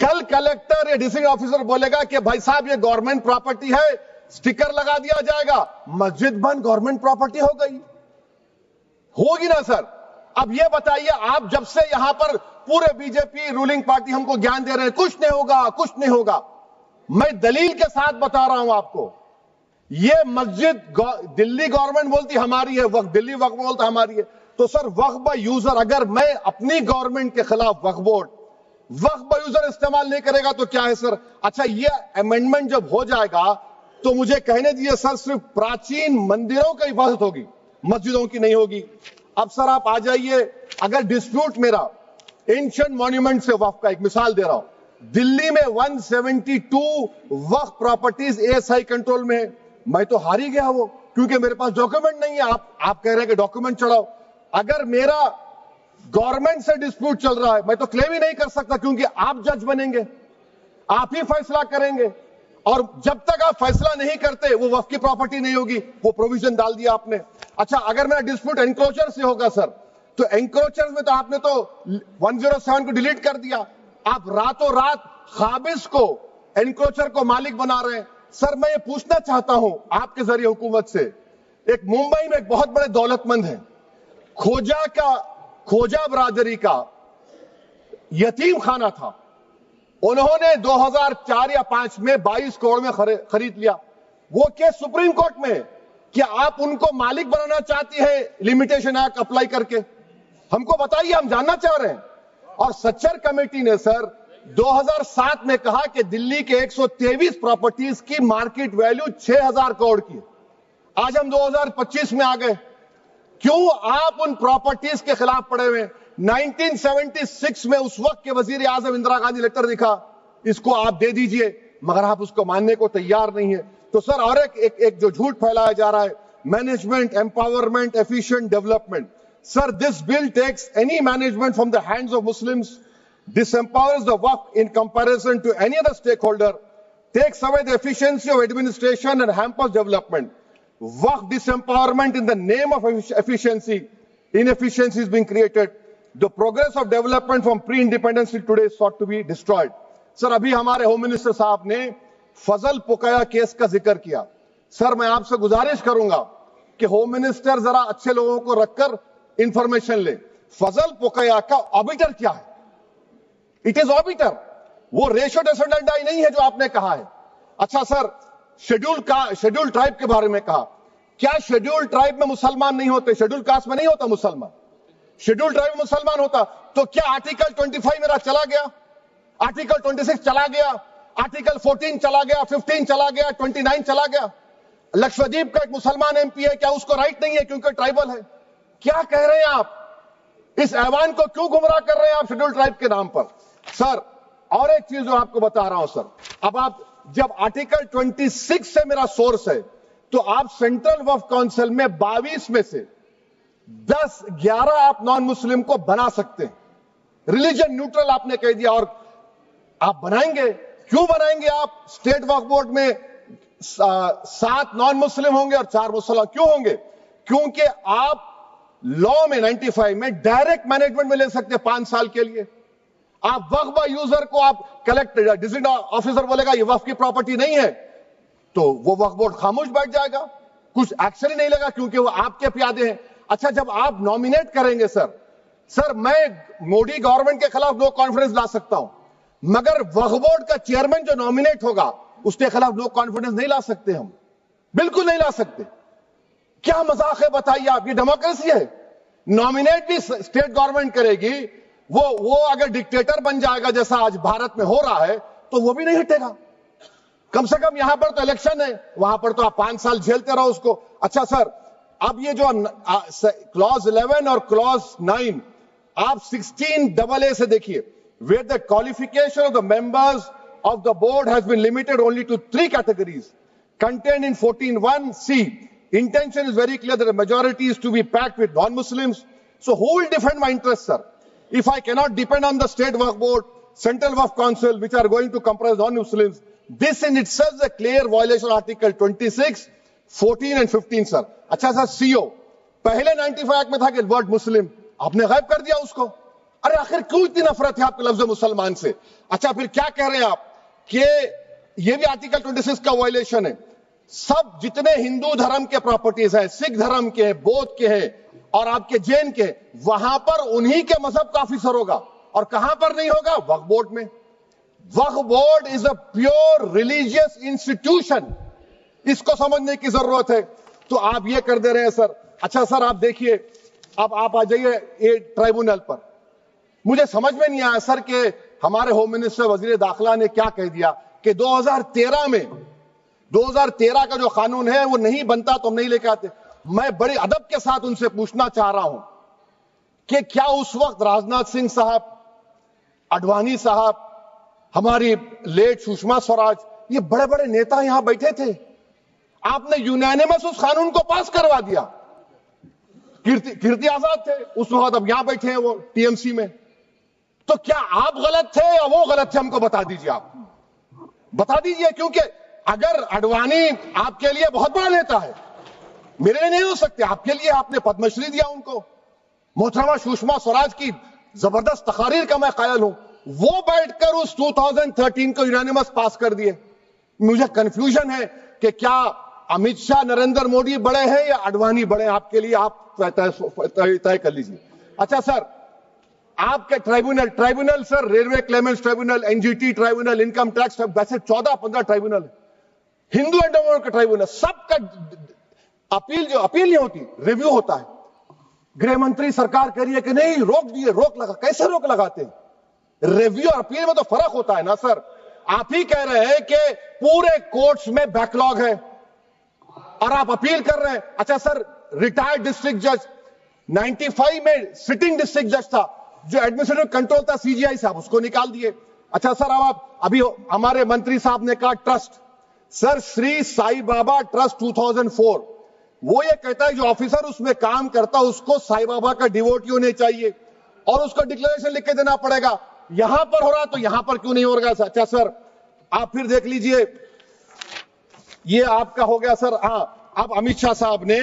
کل کلیکٹر یا district officer بولے گا کہ بھائی صاحب یہ گورنمنٹ پراپرٹی ہے, سٹیکر لگا دیا جائے گا, مسجد بند گورنمنٹ پراپرٹی ہو گئی, ہوگی نا سر؟ اب یہ بتائیے, آپ جب سے یہاں پر پورے بی جے پی رولنگ پارٹی ہم کو گیان دے رہے ہیں کچھ نہیں ہوگا, کچھ نہیں ہوگا, میں دلیل کے ساتھ بتا رہا ہوں آپ کو. یہ مسجد دلی گورنمنٹ بولتی ہماری ہے, وقف دلی وقف بولتا ہماری ہے, تو سر وقف با یوزر, اگر میں اپنی گورنمنٹ کے خلاف وقف بورڈ وقف با یوزر استعمال نہیں کرے گا تو کیا ہے سر؟ اچھا یہ امینڈمنٹ جب ہو جائے گا تو مجھے کہنے دیجیے سر, صرف پراچین مندروں کی حفاظت ہوگی, مسجدوں کی نہیں ہوگی. اب سر آپ آ جائیے, اگر ڈسپیوٹ میرا اینشنٹ مانیومنٹ سے وقف کا, ایک مثال دے رہا ہوں, دلی میں 172 وقف پراپرٹیز ASI کنٹرول میں ہے, میں تو ہار ہی گیا وہ, کیونکہ میرے پاس ڈاکیومنٹ نہیں ہے. آپ کہہ رہے ہیں کہ ڈاکیومنٹ چڑھاؤ, اگر میرا گورنمنٹ سے ڈسپیوٹ چل رہا ہے میں تو کلیم ہی نہیں کر سکتا, کیونکہ آپ جج بنیں گے, آپ ہی فیصلہ کریں گے, اور جب تک آپ فیصلہ نہیں کرتے وہ وقف کی پراپرٹی نہیں ہوگی. وہ پروویژن ڈال دیا آپ نے. اچھا اگر میرا ڈسپیوٹ انکروچر سے ہوگا سر, تو انکروچر میں تو آپ نے تو 107 کو ڈیلیٹ کر دیا, آپ راتوں رات قابض کو انکروچر کو مالک بنا رہے ہیں. سر میں یہ پوچھنا چاہتا ہوں آپ کے ذریعے حکومت سے, ایک ممبئی میں ایک بہت بڑے دولت مند ہیں, کھوجا برادری کا یتیم خانہ تھا, انہوں نے 2004 یا 2005 میں 22 کروڑ میں خرید لیا. وہ کیس سپریم کورٹ میں, کہ آپ ان کو مالک بنانا چاہتی ہے لمیٹیشن ایکٹ اپلائی کر کے, ہم کو بتائیے, ہم جاننا چاہ رہے ہیں. اور سچر کمیٹی نے سر 2007 میں کہا کہ دلی کے 123 پراپرٹیز کی مارکیٹ ویلیو 6000 کروڑ کی. آج ہم 2025 میں آ گئے, کیوں آپ ان پراپرٹیز کے خلاف پڑے ہوئے؟ 1976 میں اس وقت کے وزیر اعظم اندرا گاندھی لیٹر لکھا, اس کو آپ دے دیجئے, مگر آپ اس کو ماننے کو تیار نہیں ہے. تو سر اور ایک جو جھوٹ پھیلایا جا رہا ہے, management empowerment efficient development. Sir this bill takes any management from the hands of Muslims, disempowers the waqf in comparison to any other stakeholder, takes away the efficiency of administration and hampers development. Waqf disempowerment in the name of efficiency, inefficiency is being created. The progress of development from pre-independence till today is sought to be destroyed. Sir, ابھی ہمارے home minister صاحب نے فضل پوکایا case کا ذکر کیا. سر میں آپ سے گزارش کروں گا کہ ہوم منسٹر ذرا اچھے لوگوں کو رکھ کر انفارمیشن لے. فضل پوکایا کا آبیٹر کیا ہے؟ اٹ از آبیٹر, وہ ریشو ڈیسنڈنٹ نہیں ہے جو آپ نے کہا ہے. اچھا سر, شیڈول ٹرائب کے بارے میں کہا, کیا شیڈول ٹرائب میں مسلمان نہیں ہوتے؟ شیڈول کاسٹ میں نہیں ہوتا مسلمان, شیڈول ٹرائب میں مسلمان ہوتا. تو کیا آرٹیکل 25 میرا چلا گیا, آرٹیکل 26 چلا گیا, آرٹیکل 14 چلا گیا, 15 چلا گیا, 29 چلا گیا؟ لکشدیپ کا ایک مسلمان ایم پی ہے, کیا اس کو رائٹ نہیں ہے کیونکہ ٹرائبل ہے؟ کیا کہہ رہے ہیں آپ؟ اس ایوان کو کیوں گمراہ کر رہے ہیں آپ شیڈول ٹرائب کے نام پر؟ سر اور ایک چیز جو آپ کو بتا رہا ہوں سر, اب آپ جب آرٹیکل 26 سے میرا سورس ہے, تو آپ سینٹرل وقف کونسل میں 22 میں سے 11 آپ نان مسلم کو بنا سکتے ہیں. ریلیجن نیوٹرل آپ نے کہہ دیا, اور آپ بنائیں گے. کیوں بنائیں گے آپ؟ اسٹیٹ وقف بورڈ میں 7 نان مسلم ہوں گے اور 4 مسلمان. کیوں ہوں گے؟ کیونکہ آپ لا میں 95 میں ڈائریکٹ مینجمنٹ میں لے سکتے 5 سال کے لیے. آپ وقف با یوزر کو آپ کلیکٹر ڈسٹرکٹ آفیسر بولے گا یہ وقف کی پراپرٹی نہیں ہے, تو وہ وقف بورڈ خاموش بیٹھ جائے گا, کچھ ایکشن ہی نہیں لگا, کیونکہ وہ آپ کے پیادے ہیں. اچھا جب آپ نامینیٹ کریں گے سر میں مودی گورنمنٹ کے خلاف نو کانفیڈنس لا سکتا ہوں, مگر وقف بورڈ کا چیئرمین جو نامینیٹ ہوگا اس کے خلاف نو کانفیڈنس نہیں لا سکتے, ہم بالکل نہیں لا سکتے. کیا مذاق ہے بتائیے آپ؟ یہ ڈیموکریسی ہے. نامینیٹ بھی اسٹیٹ گورنمنٹ کرے گی, وہ اگر ڈکٹیٹر بن جائے گا جیسا آج بھارت میں ہو رہا ہے تو وہ بھی نہیں ہٹے گا. کم سے کم یہاں پر تو الیکشن ہے, وہاں پر تو آپ 5 سال جھیلتے رہو اس کو. اچھا سر, اب یہ جو کلوز 11 اور کلوز 9 آپ 16AA سے دیکھیے, where the qualification of the members of the board has been limited only to 3 categories contained in 14(1)(c). Intention is very clear that the majority is to be packed with non-Muslims. So who will defend my interests, sir? If I cannot depend on the state waqf board, central waqf council, which are going to comprise non-Muslims, this in itself is a clear violation of Article 26, 14 and 15, sir. اچھا سر, CO پہلے 95 act میں تھا کہ word مسلم, آپ نے غائب کر دیا اس کو. ارے آخر کیوں اتنی نفرت ہے آپ کے لفظ مسلمان سے؟ اچھا پھر کیا کہہ رہے ہیں آپ کہ یہ بھی آرٹیکل 26 کا وائلیشن ہے. سب جتنے ہندو دھرم کے پراپرٹیز ہیں، سکھ دھرم کے ہیں، بودھ کے ہیں اور آپ کے جین کے، وہاں پر انہی کے مذہب کا آفیسر ہوگا. اور کہاں پر نہیں ہوگا؟ وقف بورڈ میں. وقف board is a pure religious institution. اس کو سمجھنے کی ضرورت ہے. تو آپ یہ کر دے رہے ہیں سر. اچھا سر آپ دیکھیے، اب آپ آ جائیے یہ ٹرائبونل پر. مجھے سمجھ میں نہیں آیا سر کہ ہمارے ہوم منسٹر وزیر داخلہ نے کیا کہہ دیا کہ 2013 کا جو قانون ہے وہ نہیں بنتا تو ہم نہیں لے کے آتے. میں بڑے ادب کے ساتھ ان سے پوچھنا چاہ رہا ہوں کہ کیا اس وقت راجناتھ سنگھ صاحب، اڈوانی صاحب، ہماری لیٹ سشما سوراج، یہ بڑے بڑے نیتا یہاں بیٹھے تھے؟ آپ نے یونینیمس اس قانون کو پاس کروا دیا. کیرتی آزاد تھے اس وقت، اب یہاں بیٹھے ہیں وہ ٹی ایم سی میں. تو کیا آپ غلط تھے یا وہ غلط تھے؟ ہم کو بتا دیجئے. آپ بتا دیجئے، کیونکہ اگر اڈوانی آپ کے لیے بہت بڑا نیتا ہے، میرے لیے نہیں ہو سکتے، آپ کے لیے آپ نے پدم شری دیا ان کو. محترمہ سشما سوراج کی زبردست تقاریر کا میں قائل ہوں. وہ بیٹھ کر اس 2013 کو یونینیمس پاس کر دیے. مجھے کنفیوژن ہے کہ کیا امیت شاہ نریندر مودی بڑے ہیں یا اڈوانی بڑے ہیں؟ آپ کے لیے آپ طے کر لیجیے. اچھا سر، آپ کے tribunal sir, railway claimants tribunal, N G T tribunal, income tax, ویسے 14-15 ٹرائبونل ہے. ہندو اینڈ کا ٹرائبونل، سب کا اپیل نہیں ہوتی، ریویو ہوتا ہے. گرہ منتری سرکار کہہ رہی ہے کہ نہیں روک دیے، روک لگا. کیسے روک لگاتے ہیں؟ ریویو اور اپیل میں تو فرق ہوتا ہے نا سر. آپ ہی کہہ رہے ہیں کہ پورے کورٹس میں بیک لاگ ہے اور آپ اپیل کر رہے ہیں. اچھا سر، ریٹائرڈ ڈسٹرکٹ جج 95 میں سٹنگ ڈسٹرکٹ جج تھا، جو ایڈمنسٹریٹو کنٹرول تھا سی جی آئی صاحب، اس کو نکال دیے. اچھا سر، اب آپ ابھی ہمارے منتری صاحب نے کہا ٹرسٹ، سر شری سائی بابا ٹرسٹ 2004، وہ یہ کہتا ہے جو آفیسر اس میں کام کرتا اس کو سائی بابا کا ڈیووٹی ہونے چاہیے اور اس کو ڈکلیریشن لکھ کے دینا پڑے گا. یہاں پر ہو رہا تو یہاں پر کیوں نہیں ہو رہا؟ اچھا سر آپ پھر دیکھ لیجئے، یہ آپ کا ہو گیا سر. ہاں، اب امیت شاہ صاحب نے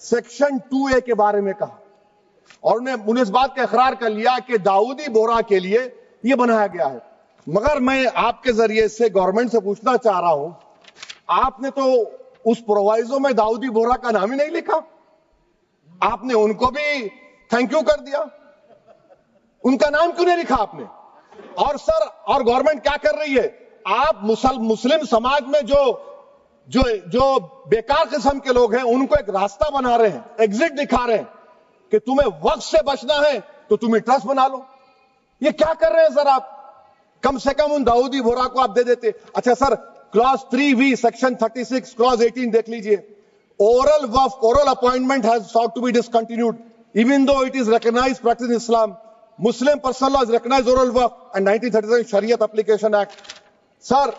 سیکشن 2A کے بارے میں کہا اور انہیں اس بات کا اقرار کر لیا کہ داؤدی بورا کے لیے یہ بنایا گیا ہے. مگر میں آپ کے ذریعے سے گورنمنٹ سے پوچھنا چاہ رہا ہوں، آپ نے تو اس پرووائزو میں داؤدی بورا کا نام ہی نہیں لکھا. آپ نے ان کو بھی تھینک یو کر دیا، ان کا نام کیوں نہیں لکھا آپ نے؟ اور سر، اور گورنمنٹ کیا کر رہی ہے؟ آپ مسلم سماج میں جو بیکار قسم کے لوگ ہیں ان کو ایک راستہ بنا رہے ہیں، ایگزٹ دکھا رہے ہیں کہ تمہیں وقت سے بچنا ہے تو تمہیں ٹرسٹ بنا لو. یہ کیا کر رہے ہیں سر آپ؟ کم سے کم ان داؤدی بورا کو آپ دے دیتے. اچھا سر، کلاس 3V سیکشن 36 کلاس 18 دیکھ لیجئے. Oral وقف، oral appointment has sought to be discontinued even though it is recognized practice in Islam. Muslim personal law has recognized oral waqf and 1937 Shariat Application Act. سر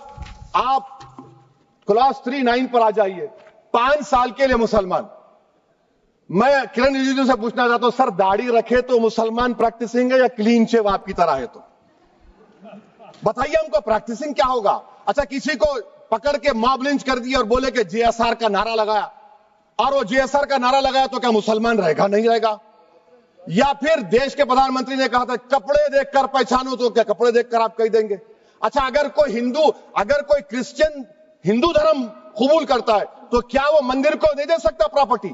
آپ class 3-9 پر آ جائیے. 5 سال کے لیے مسلمان. میں کرن رجیجو سے پوچھنا چاہتا ہوں سر، داڑھی رکھے تو مسلمان پریکٹسنگ ہے یا کلین شیو آپ کی طرح ہے؟ تو بتائیے ہم کو پریکٹسنگ کیا ہوگا؟ اچھا، کسی کو پکڑ کے ماب لنچ کر دیا اور بولے کہ جے ایس آر کا نعرہ لگایا، اور وہ جے ایس آر کا نعرہ لگایا تو کیا مسلمان رہے گا؟ نہیں رہے گا. یا پھر دیش کے پردھان منتری نے کہا تھا کپڑے دیکھ کر پہچانو، تو کیا کپڑے دیکھ کر آپ کہہ دیں گے؟ اچھا، اگر کوئی کرسچن ہندو دھرم قبول کرتا ہے تو کیا وہ مندر کو نہیں دے سکتا پراپرٹی؟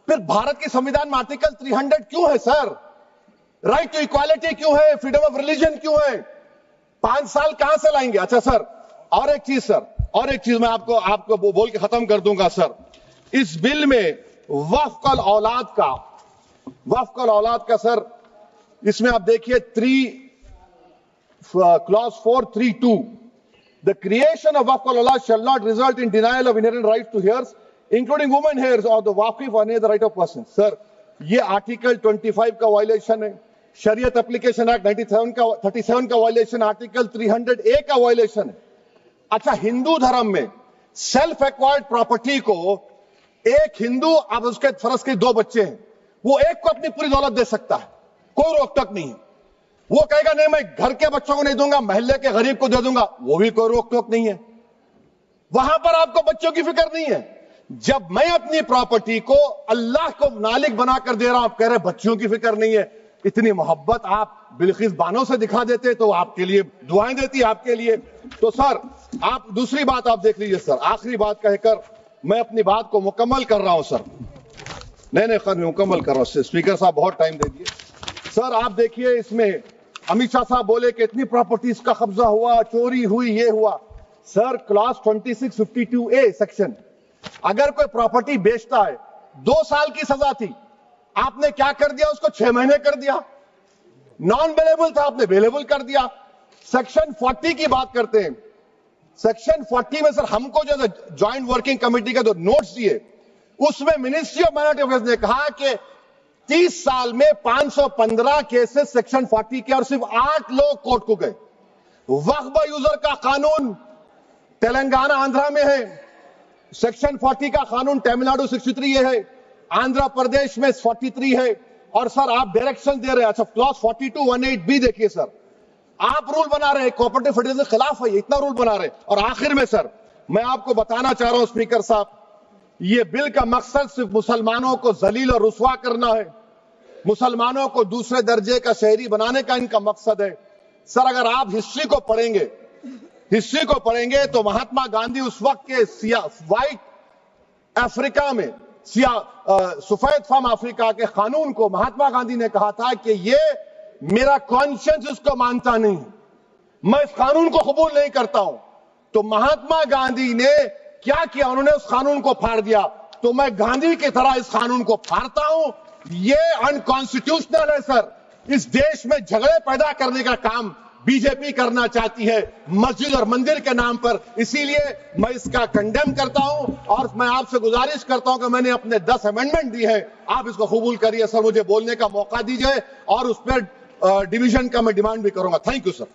پھر بھارت کی سمویدھان میں آرٹیکل 300 کیوں ہے سر؟ رائٹ ٹو ایکوالٹی کیوں ہے؟ فریڈم آف ریلیجن کیوں ہے؟ 5 سال کہاں سے لائیں گے؟ اچھا سر، اور ایک چیز میں آپ کو بول کے ختم کر دوں گا سر. اس بل میں وقف الاولاد کا سر، اس میں آپ دیکھیے clause 432، the creation of waqf al-aulad shall not result in denial of inherent rights to heirs including women heirs or the waqif or any other right of person. سر یہ آرٹیکل 25 کا وائلیشن ہے، شریعت اپلیکیشن ایکٹ 37 کا violation, article 300A کا violation ہے. اچھا، ہندو دھرم میں سیلف ایکوائرڈ پراپرٹی کو ایک ہندو، اب اس کے فرض کے 2 بچے ہیں، وہ ایک کو اپنی پوری دولت دے سکتا ہے، کوئی روک ٹوک نہیں ہے. وہ کہے گا نہیں میں گھر کے بچوں کو نہیں دوں گا، محلے کے غریب کو دے دوں گا، وہ بھی کوئی روک ٹوک نہیں ہے. وہاں پر آپ کو بچوں کی فکر نہیں ہے. جب میں اپنی پراپرٹی کو اللہ کو مالک بنا کر دے رہا ہوں، آپ کہہ رہے بچوں کی فکر نہیں ہے، اتنی محبت آپ بلقیس بانو سے دکھا دیتے تو آپ کے لیے دعائیں دیتی آپ کے لیے. تو سر آپ دوسری بات آپ دیکھ لیجئے سر, آخری بات کہہ کر میں اپنی بات کو مکمل کر رہا ہوں سر. نہیں مکمل کر رہا ہوں. اسپیکر صاحب بہت ٹائم دے دیے. سر آپ دیکھیے اس میں امیت شاہ صاحب بولے کہ اتنی پراپرٹیز کا قبضہ ہوا, چوری ہوئی, یہ ہوا. سر کلاس 2652A سیکشن, اگر کوئی پراپرٹی بیچتا ہے 2 سال کی سزا تھی, آپ نے کیا کر دیا, اس کو 6 مہینے کر دیا. نان بیلیبل تھا, آپ نے بیلیبل کر دیا. سیکشن 40 کی بات کرتے ہیں. سیکشن 40 میں سر ہم کو جو جوائنٹ ورکنگ کمیٹی کا جو نوٹس دیے, اس میں منسٹری آف مائنورٹی افیئرز نے کہا کہ 30 سال میں 515 کیسز سیکشن 40 کے, اور صرف 8 لوگ کورٹ کو گئے. وقف یوزر کا قانون تلنگانہ آندھرا میں ہے, سیکشن 40 کا قانون تمل ناڈو 63 ہے, آندھرا پردیش میں 43 ہے. اور سر آپ ڈائریکشن دے رہے ہیں. اچھا کلاس 4218B دیکھیے سر, آپ رول بنا رہے ہیں کوآپریٹو فیڈرلزم کے خلاف ہے, اتنا رول بنا رہے ہیں. اور آخر میں سر میں آپ کو بتانا چاہ رہا ہوں اسپیکر صاحب, یہ بل کا مقصد صرف مسلمانوں کو ذلیل اور رسوا کرنا ہے, مسلمانوں کو دوسرے درجے کا شہری بنانے کا ان کا مقصد ہے. سر اگر آپ ہسٹری کو پڑھیں گے تو مہاتما گاندھی اس وقت کے وائٹ افریقہ میں سفید فام افریقہ کے قانون کو مہاتما گاندھی نے کہا تھا کہ یہ میرا کانشنس اس کو مانتا نہیں, میں اس قانون کو قبول نہیں کرتا ہوں. تو مہاتما گاندھی نے کیا کیا, انہوں نے اس قانون کو پھاڑ دیا. تو میں گاندھی کی طرح اس قانون کو پھاڑتا ہوں. یہ انکانسٹیٹیوشنل ہے سر. اس دیش میں جھگڑے پیدا کرنے کا کام بی جے پی کرنا چاہتی ہے مسجد اور مندر کے نام پر. اسی لیے میں اس کا کنڈیم کرتا ہوں, اور میں آپ سے گزارش کرتا ہوں کہ میں نے اپنے 10 امینڈمنٹ دی ہے, آپ اس کو قبول کریے. سر مجھے بولنے کا موقع دیجئے, اور اس پر ڈویژن کا میں ڈیمانڈ بھی کروں گا. Thank you sir.